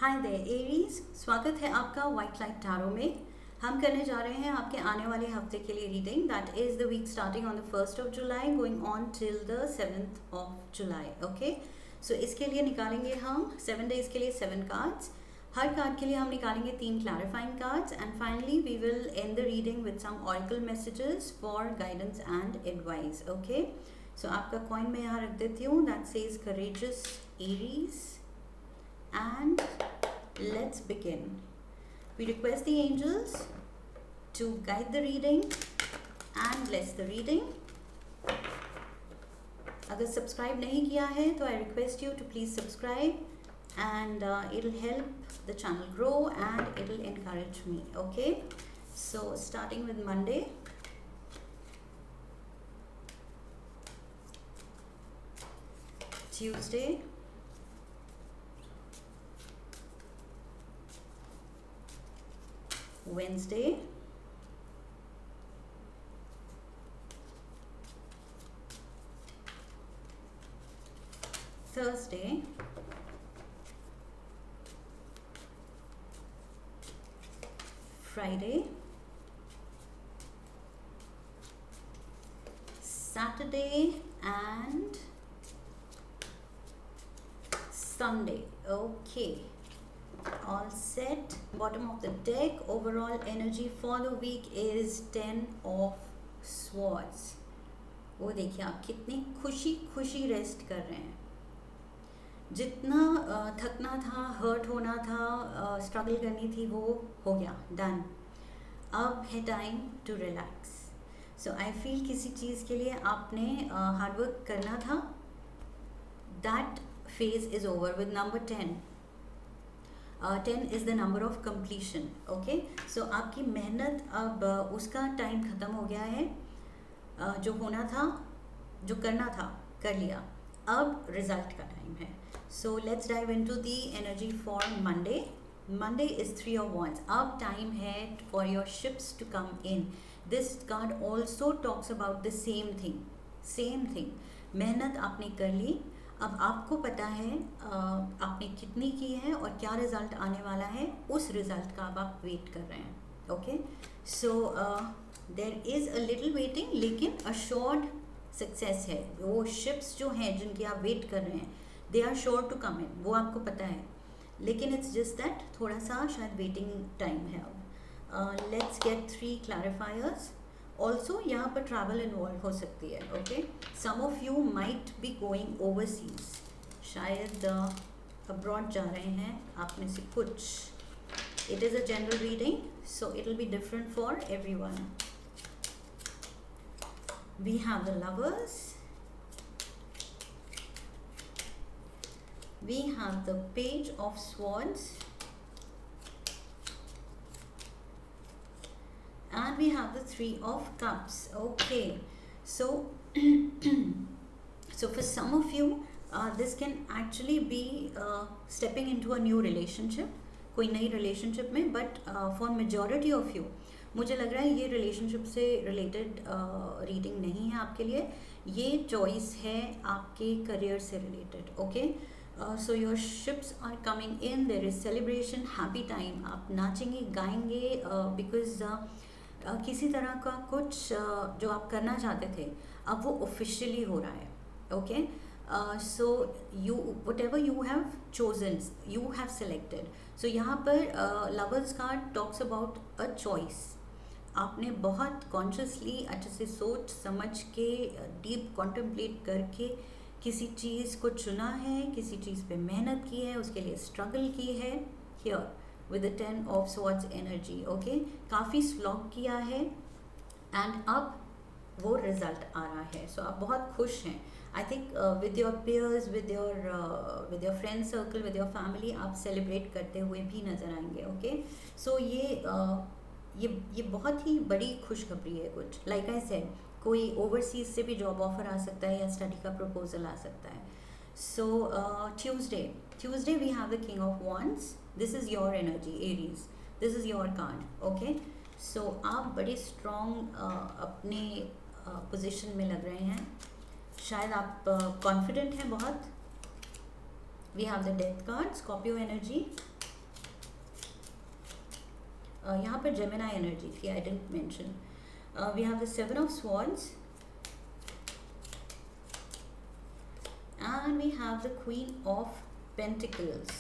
Hi there Aries, स्वागत है आपका वाइट लाइट टैरो में। हम करने जा रहे हैं आपके आने वाले हफ्ते के लिए reading. That is the week starting on the 1st of July going on till the 7th of July. Okay, so इसके लिए निकालेंगे हम 7 डेज के लिए 7 कार्ड्स। हर कार्ड के लिए हम निकालेंगे 3 clarifying cards and finally we will end the reading with some oracle messages for guidance and advice. Okay, so आपका कॉइन मैं यहाँ रख देती हूँ। That says courageous Aries and let's begin. We request the angels to guide the reading and bless the reading. अगर subscribe नहीं किया है तो I request you to please subscribe and it'll help the channel grow and it'll encourage me. Okay, so starting with Monday. Tuesday, Wednesday, Thursday, Friday, Saturday and Sunday. Okay, all set. Bottom of the deck, overall energy for the week is 10 of swords. वो देखिए आप कितनी खुशी खुशी rest कर रहे हैं। जितना थकना था, हर्ट होना था, स्ट्रगल करनी थी, वो हो गया, डन। अब है time to relax. So I feel किसी चीज़ के लिए आपने हार्डवर्क करना था, that phase is over with number 10। 10 is the number of completion. Okay, so आपकी मेहनत अब उसका टाइम ख़त्म हो गया है। जो होना था, जो करना था, कर लिया। अब रिजल्ट का टाइम है। So let's dive into the energy for Monday. Monday is 3 of Wands. अब टाइम है for your ships to come in. This card also talks about the same thing. मेहनत आपने कर ली, अब आपको पता है आपने कितनी की है और क्या रिज़ल्ट आने वाला है। उस रिज़ल्ट का अब आप वेट कर रहे हैं। Okay, so there is a little waiting, लेकिन अश्योर्ड सक्सेस है। वो शिप्स जो हैं जिनकी आप वेट कर रहे हैं, they are sure to come in, वो आपको पता है। लेकिन इट्स जस्ट दैट थोड़ा सा शायद वेटिंग टाइम है अब। Let's get 3 क्लैरिफायर्स। ऑल्सो यहाँ पर ट्रैवल इन्वॉल्व हो सकती है। Okay, some of you might be going overseas, शायद अब्रॉड जा रहे हैं आप में से कुछ। It is a general reading, so it will be different for everyone. We have the lovers, we have the page of swords, and we have the 3 of cups. Okay, so so for some of you this can actually be stepping into a new relationship, कोई नई relationship में। But for majority of you मुझे लग रहा है ये relationship से related reading नहीं है आपके लिए। ये चॉइस है आपके करियर से related. Okay, so your ships are coming in, there is celebration, happy time. आप नाचेंगे, गाएंगे, बिकॉज किसी तरह का कुछ जो आप करना चाहते थे अब वो ऑफिशियली हो रहा है। Okay, so you whatever you have chosen, you have selected. So यहाँ पर lovers card talks about a choice. आपने बहुत कॉन्शियसली अच्छे से सोच समझ के डीप कॉन्टेम्पलेट करके किसी चीज़ को चुना है, किसी चीज़ पे मेहनत की है, उसके लिए स्ट्रगल की है। Here with the 10 of swords energy. Okay, काफ़ी स्लॉग किया है एंड अब वो रिजल्ट आ रहा है। सो आप बहुत खुश हैं। I think with your pairs, with your friend circle, with your family आप सेलिब्रेट करते हुए भी नज़र आएंगे। ओके, सो ये बहुत ही बड़ी खुशखबरी है कुछ। लाइक आई सेड, कोई ओवरसीज से भी जॉब ऑफर आ सकता है या स्टडी का प्रपोजल आ सकता है। सो Tuesday we have the King of Wands. This is your energy, Aries. This is your card. Okay, so आप बड़े strong अपने पोजीशन में लग रहे हैं। शायद आप कॉन्फिडेंट हैं बहुत। We have the death card, Scorpio energy. यहाँ पर जेमिनी एनर्जी थी, I didn't mention. We have the 7 of Swords and we have the Queen of Pentacles.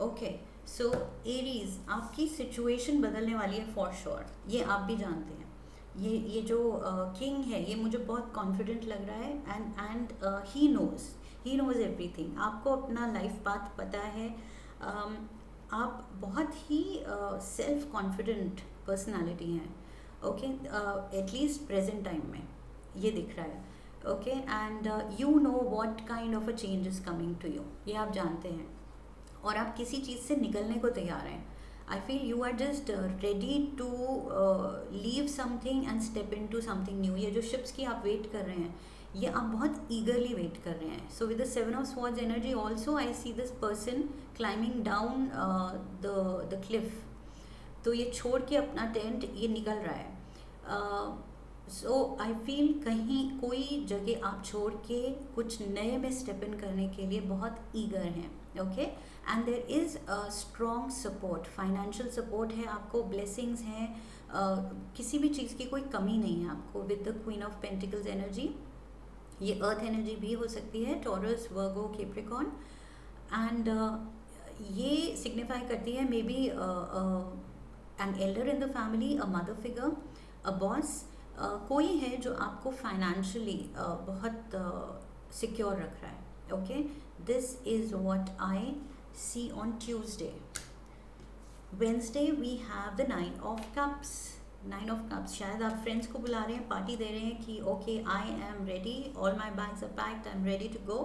Okay, so Aries, आपकी सिचुएशन बदलने वाली है फॉर श्योर, ये आप भी जानते हैं. ये जो किंग है ये मुझे बहुत कॉन्फिडेंट लग रहा है, एंड ही नोज़ एवरीथिंग. आपको अपना लाइफ पाथ पता है. आप बहुत ही सेल्फ कॉन्फिडेंट पर्सनालिटी हैं. ओके, एटलीस्ट प्रेजेंट टाइम में ये दिख रहा है. Okay, and you know what kind of a change is coming to you, ये आप जानते हैं. और आप किसी चीज़ से निकलने को तैयार हैं. I feel you are just ready to leave something and step into something new. ये जो शिप्स की आप वेट कर रहे हैं, ये आप बहुत ईगरली वेट कर रहे हैं. So with the 7 of Swords energy also I see this person climbing down the Cliff. तो ये छोड़ के अपना टेंट ये निकल रहा है. सो आई फील कहीं कोई जगह आप छोड़ के कुछ नए में स्टेप इन करने के लिए बहुत ईगर हैं. Okay, and there is strong support, financial support है आपको, ब्लेसिंग्स हैं. किसी भी चीज़ की कोई कमी नहीं है आपको with the queen of pentacles energy. ये अर्थ एनर्जी भी हो सकती है, टॉरस, वर्गो, कैप्रिकॉर्न. एंड ये सिग्निफाई करती है may be an elder in the family, a mother figure, a boss. कोई है जो आपको फाइनेंशियली बहुत सिक्योर रख रहा है. Okay, this is what I see on Tuesday. Wednesday we have the 9 of Cups. 9 of Cups, शायद आप फ्रेंड्स को बुला रहे हैं, पार्टी दे रहे हैं कि okay I am ready, all my bags are packed, I am ready to go.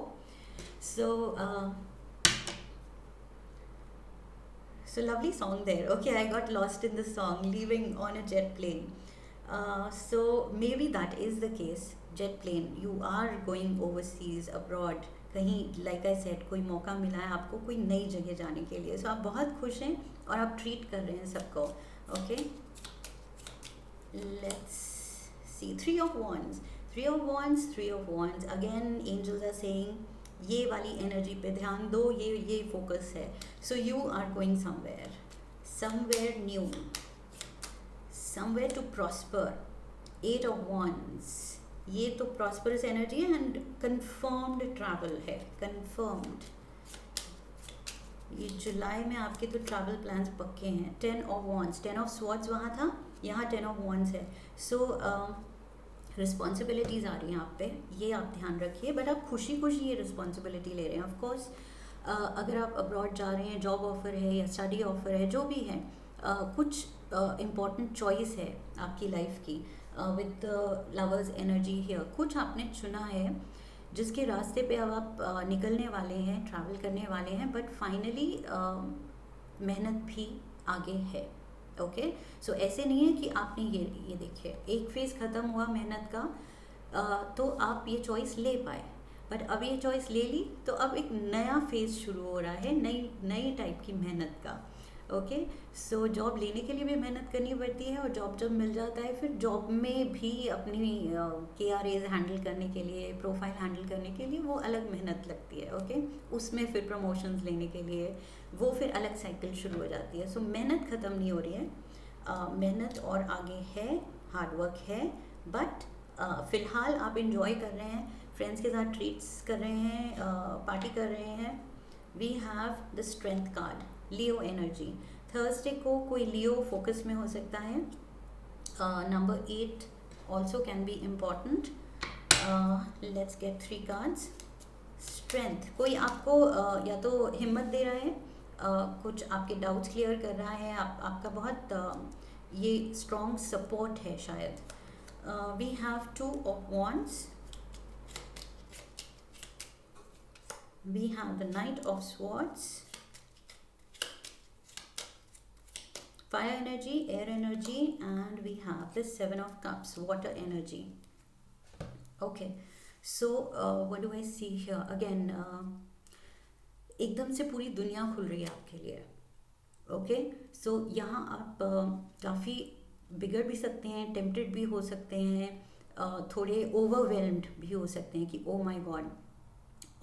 So lovely song there. Okay, I got lost in the song, leaving on a jet plane. So maybe that is the case. Jet plane, you are going overseas, abroad. कहीं like I said कोई मौका मिला है आपको कोई नई जगह जाने के लिए. So आप बहुत खुश हैं और आप ट्रीट कर रहे हैं सबको. Okay, let's see. 3 of Wands. 3 of Wands, 3 of Wands. Again, angels are saying ये वाली एनर्जी पे ध्यान दो, ये फोकस है. So you are going somewhere new, somewhere to prosper. 8 of Wands, ये तो प्रॉस्परस एनर्जी है एंड कंफर्म्ड ट्रैवल है, कंफर्म्ड. ये जुलाई में आपके तो ट्रैवल प्लान्स पक्के हैं. 10 of Wands, 10 of Swords वहाँ था, यहाँ 10 of Wands है. सो रिस्पॉन्सिबिलिटीज़ आ रही हैं आप पे, ये आप ध्यान रखिए. बट आप खुशी खुशी ये रिस्पॉन्सिबिलिटी ले रहे हैं. ऑफकोर्स अगर आप अब्रॉड जा रहे हैं, जॉब ऑफ़र है या स्टडी ऑफ़र है, जो भी है, कुछ इम्पॉर्टेंट चॉइस है आपकी लाइफ की. विद लवर्स एनर्जी हियर, कुछ आपने चुना है जिसके रास्ते पे अब आप निकलने वाले हैं, ट्रैवल करने वाले हैं. बट फाइनली मेहनत भी आगे है. ओके, सो ऐसे नहीं है कि आपने ये देखिए एक फेज़ ख़त्म हुआ मेहनत का, तो आप ये चॉइस ले पाए. बट अब ये चॉइस ले ली तो अब एक नया फेज़ शुरू हो रहा है, नई टाइप की मेहनत का. ओके, सो जॉब लेने के लिए भी मेहनत करनी पड़ती है, और जॉब जब मिल जाता है फिर जॉब में भी अपनी KRAs हैंडल करने के लिए, प्रोफाइल हैंडल करने के लिए वो अलग मेहनत लगती है. ओके, उसमें फिर प्रमोशंस लेने के लिए वो फिर अलग साइकिल शुरू हो जाती है. सो मेहनत ख़त्म नहीं हो रही है, मेहनत और आगे है, हार्डवर्क है. बट फ़िलहाल आप इंजॉय कर रहे हैं, फ्रेंड्स के साथ ट्रीट्स कर रहे हैं, पार्टी कर रहे हैं. We have the strength card, Leo energy. Thursday को कोई लियो फोकस में हो सकता है. Number 8 also can be important. Let's get 3 cards. Strength, कोई आपको या तो हिम्मत दे रहा है, कुछ आपके डाउट्स क्लियर कर रहा है, आपका बहुत ये स्ट्रॉन्ग सपोर्ट है शायद. We have 2 of Wands. We have the Knight of Swords. Fire energy, air energy, and we have the 7 of Cups, water energy. Okay, so what do I see here? Again, एकदम से पूरी दुनिया खुल रही है आपके लिए. ओके, सो यहाँ आप काफ़ी बिगड़ भी सकते हैं, टेम्प्टेड भी हो सकते हैं, थोड़े ओवरवेल्म्ड भी हो सकते हैं कि oh my god,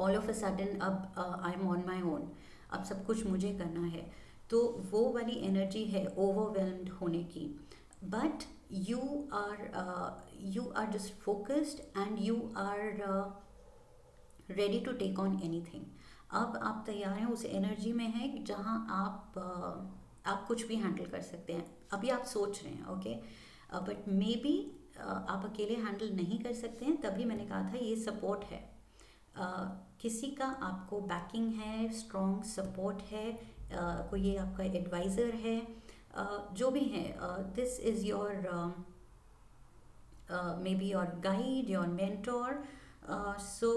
all of a sudden अब I am on my own, अब सब कुछ मुझे करना है. तो वो वाली एनर्जी है ओवरवेल्म्ड होने की, but you are just focused and you are ready to take on anything. अब आप तैयार हैं, उस एनर्जी में हैं जहाँ आप कुछ भी हैंडल कर सकते हैं। अभी आप सोच रहे हैं ओके, बट मे बी आप अकेले हैंडल नहीं कर सकते हैं, तभी मैंने कहा था ये सपोर्ट है। किसी का आपको बैकिंग है, स्ट्रॉन्ग सपोर्ट है, कोई ये आपका एडवाइज़र है, जो भी है, this is your maybe your guide, your mentor. So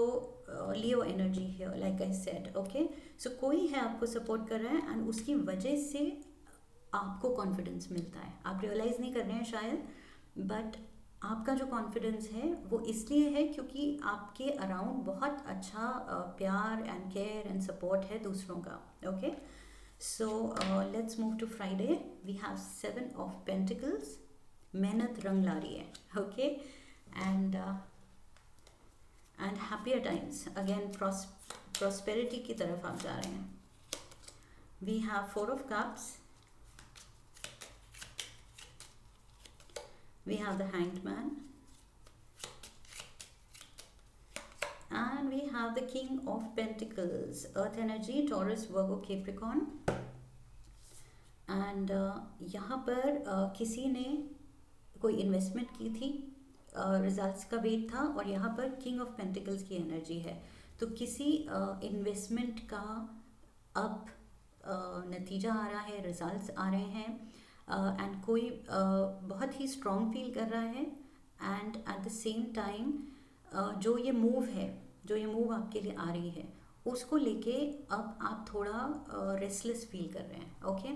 Leo energy here like I said okay. So कोई है आपको सपोर्ट कर रहा है एंड उसकी वजह से आपको कॉन्फिडेंस मिलता है। आप रियलाइज़ नहीं कर रहे हैं शायद, बट आपका जो कॉन्फिडेंस है वो इसलिए है क्योंकि आपके अराउंड बहुत अच्छा प्यार एंड केयर एंड सपोर्ट है दूसरों का okay. So let's move to Friday. We have 7 of pentacles, मेहनत रंग ला रही है okay, and happier times, again prosperity की तरफ आप जा रहे हैं। We have 4 of cups, we have the Hanged Man, and we have the King of Pentacles, Earth energy, Taurus, Virgo, Capricorn, and यहाँ पर किसी ने कोई इन्वेस्टमेंट की थी, रिजल्ट्स का वेट था, और यहाँ पर किंग ऑफ पेंटिकल्स की एनर्जी है। तो किसी इन्वेस्टमेंट का अब नतीजा आ रहा है, रिजल्ट्स आ रहे हैं, एंड कोई बहुत ही स्ट्रॉन्ग फील कर रहा है, and at the same time जो ये मूव आपके लिए आ रही है उसको लेके अब आप थोड़ा रेस्टलेस फील कर रहे हैं ओके।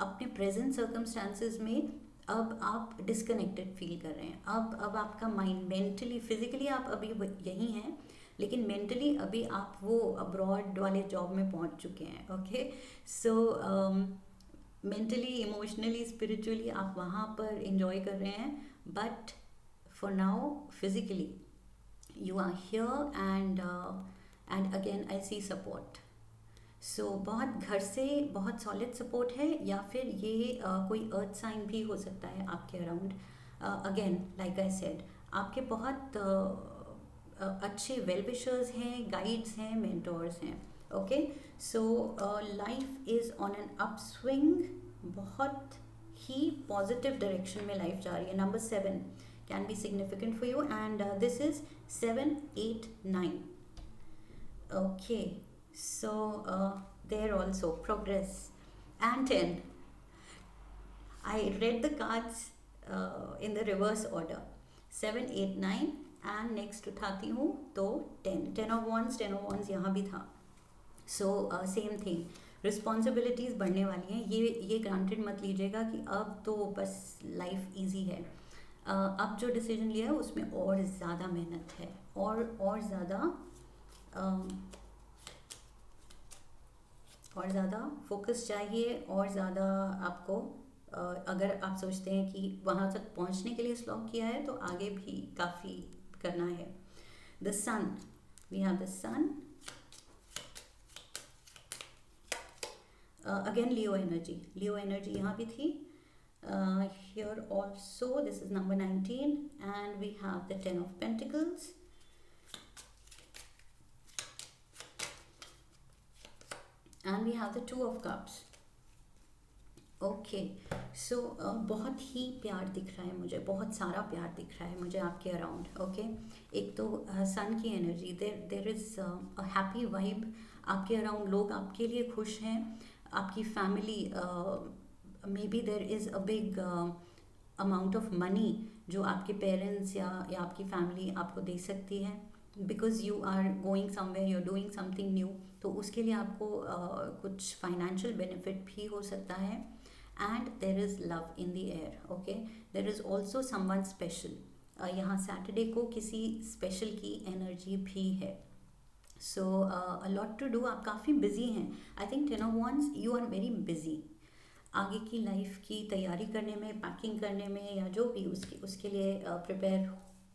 अपने प्रेजेंट सर्कमस्टांसेस में अब आप डिस्कनेक्टेड फील कर रहे हैं। अब आपका माइंड मेंटली, फिजिकली आप अभी यहीं हैं, लेकिन मेंटली अभी आप वो अब्रॉड वाले जॉब में पहुंच चुके हैं okay. So mentally, emotionally, spiritually आप वहाँ पर इंजॉय कर रहे हैं, but for now physically you are here, and again I see support. So बहुत घर से बहुत सॉलिड सपोर्ट है, या फिर ये कोई अर्थ साइन भी हो सकता है आपके around. Again like I said, आपके बहुत अच्छे वेल विशर्स हैं, गाइड्स हैं, मेंटोर्स हैं okay. So life is on an upswing, बहुत ही पॉजिटिव डायरेक्शन में लाइफ जा रही है। Number 7 can be significant for you, and this is 7, 8, 9 okay. So there also progress, and 10। I read the cards in the reverse order, 7, 8, 9, and next उठाती हूँ तो 10 of once यहाँ भी था। सो सेम थिंग, रिस्पॉन्सिबिलिटीज़ बढ़ने वाली हैं। ये ग्रांटेड मत लीजिएगा कि अब तो बस लाइफ इजी है। अब जो डिसीजन लिया है उसमें और ज़्यादा मेहनत है, और ज़्यादा फोकस चाहिए, और ज़्यादा आपको अगर आप सोचते हैं कि वहाँ तक पहुँचने के लिए स्लॉग किया है तो आगे भी काफ़ी करना है। The sun, we have the sun, again Leo energy यहाँ भी थी। Here also this is number 19, and we have the 10 of Pentacles, and we have the 2 of Cups okay. So बहुत ही प्यार दिख रहा है मुझे, बहुत सारा प्यार दिख रहा है मुझे आपके अराउंड ओके। एक तो सन की energy, there is a happy vibe आपके अराउंड, लोग आपके लिए खुश हैं, आपकी family, may be there is a big amount of money जो आपके पेरेंट्स या आपकी फैमिली आपको दे सकती है, because you are going somewhere, you are doing something new, तो उसके लिए आपको कुछ फाइनेंशियल बेनिफिट भी हो सकता है। And there is love in the air okay. There is also someone special, यहाँ सैटरडे को किसी स्पेशल की एनर्जी भी है। So a lot to do, आप काफ़ी बिजी हैं। I think 10 of Wands, you are very busy आगे की लाइफ की तैयारी करने में, पैकिंग करने में, या जो भी उसके लिए प्रिपेयर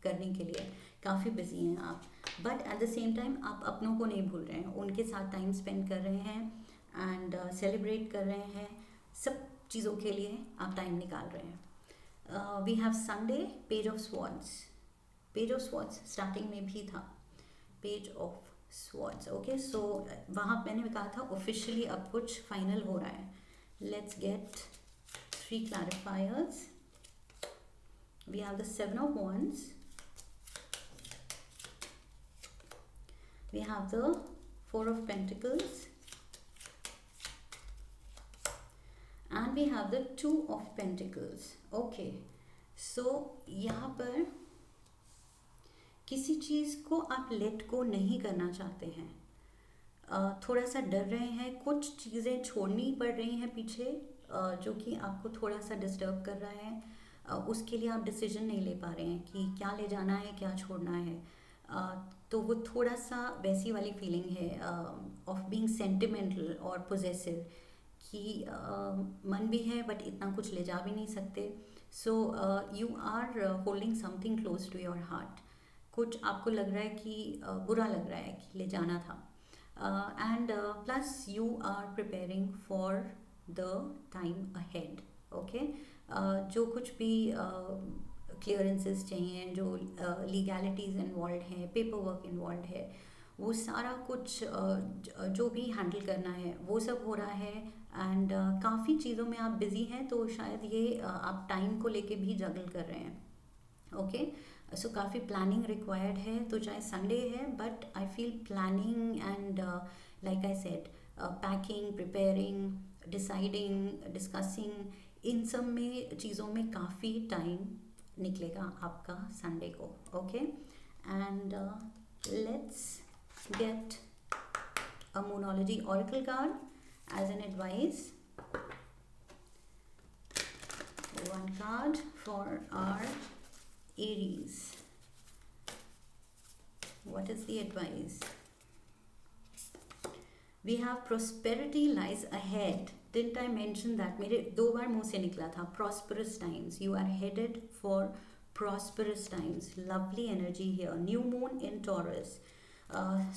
करने के लिए काफ़ी बिजी हैं आप, but at the same time आप अपनों को नहीं भूल रहे हैं, उनके साथ टाइम स्पेंड कर रहे हैं, एंड सेलिब्रेट कर रहे हैं, सब चीज़ों के लिए आप टाइम निकाल रहे हैं. We have Sunday, page of swords. Page of swords starting में भी था, page of swords. Okay, so वहाँ मैंने कहा था ऑफिशियली अब कुछ फाइनल हो रहा है. Let's get 3 clarifiers. We have the 7 of Wands. We have the 4 of Pentacles. And we have the 2 of Pentacles. Okay. So, यहाँ पर किसी चीज़ को आप लेट को नहीं करना चाहते हैं. थोड़ा सा डर रहे हैं, कुछ चीज़ें छोड़नी पड़ रही हैं पीछे, जो कि आपको थोड़ा सा डिस्टर्ब कर रहा है. उसके लिए आप डिसीजन नहीं ले पा रहे हैं कि क्या ले जाना है, क्या छोड़ना है. तो वो थोड़ा सा वैसी वाली फीलिंग है ऑफ बीइंग सेंटिमेंटल और पोजेसिव, कि मन भी है बट इतना कुछ ले जा भी नहीं सकते. So you are holding something close to your heart. कुछ आपको लग रहा है कि बुरा लग रहा है कि ले जाना था. And plus you are preparing for the time ahead. Okay, जो कुछ भी क्लियरेंसेस चाहिए, जो लीगैलिटीज़ इन्वॉल्व हैं, पेपर वर्क इन्वॉल्व है, वो सारा कुछ जो भी हैंडल करना है वो सब हो रहा है. एंड काफ़ी चीज़ों में आप बिज़ी हैं, तो शायद ये आप टाइम को लेके भी जगल कर रहे हैं. ओके, सो काफ़ी प्लानिंग रिक्वायर्ड है. तो चाहे संडे है, but I feel planning and like I said, packing, preparing, deciding, discussing, इन सब में चीज़ों में काफ़ी टाइम निकलेगा आपका संडे को. Okay, and let's get a moonology oracle card as an advice. One card for our Aries. What is the advice? We have prosperity lies ahead. Didn't I mention that? मेरे 2 बार मुंह से निकला था prosperous times. You are headed for prosperous times. Lovely energy here. New moon in Taurus.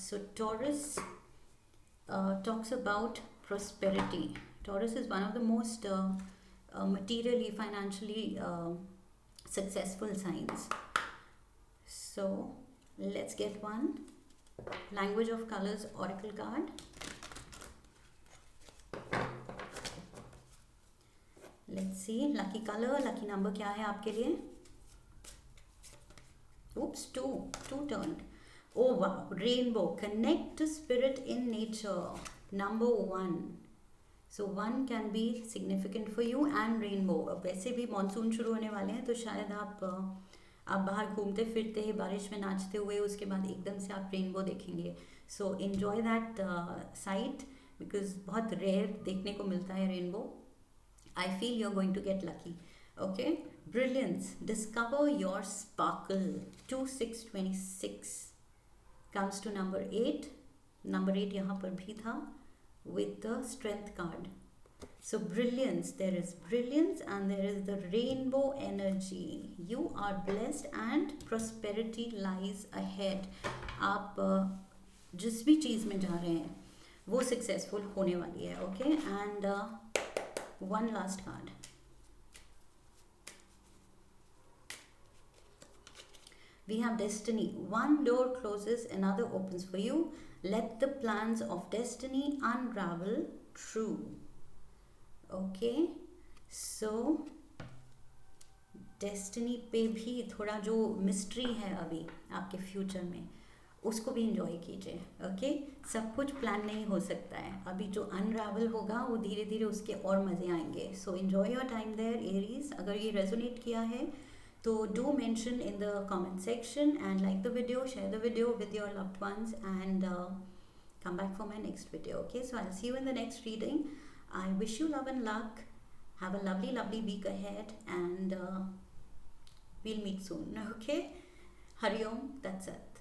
So Taurus talks about prosperity. Taurus is one of the most materially, financially successful signs. So let's get one language of colors oracle card. Let's see, lucky color, lucky number क्या है आपके लिए? Oops, 2 turned. Oh wow, rainbow, connect to spirit in nature. Number 1. So 1 can be significant for you and rainbow. वैसे भी monsoon शुरू होने वाले हैं, तो शायद आप बाहर घूमते फिरते बारिश में नाचते हुए उसके बाद एकदम से आप रेनबो देखेंगे. So enjoy that site, because बहुत रेयर देखने को मिलता है rainbow. I feel you're going to get lucky. Okay, brilliance, discover your sparkle. 2/6/26 comes to number 8. Number 8 यहाँ पर भी था with the strength card. So brilliance, there is brilliance and there is the rainbow energy. You are blessed and prosperity lies ahead. आप जिस भी चीज़ में जा रहे हैं वो सक्सेसफुल होने वाली है. Okay, and one last card. We have destiny. One door closes, another opens for you. Let the plans of destiny unravel true. Okay, so destiny पे भी थोड़ा जो mystery है अभी आपके फ्यूचर में, उसको भी इंजॉय कीजिए. ओके, सब कुछ प्लान नहीं हो सकता है. अभी जो अनरावल होगा वो धीरे धीरे उसके और मज़े आएंगे. So enjoy your time there Aries. अगर ये रेजोनेट किया है तो do mention in the comment section and like the video, share the video with your loved ones and come back for my next video. Okay, so I'll see you in the next reading. I wish you love and luck. Have a lovely week ahead, and we'll meet soon. Okay, Hari Om. That's it.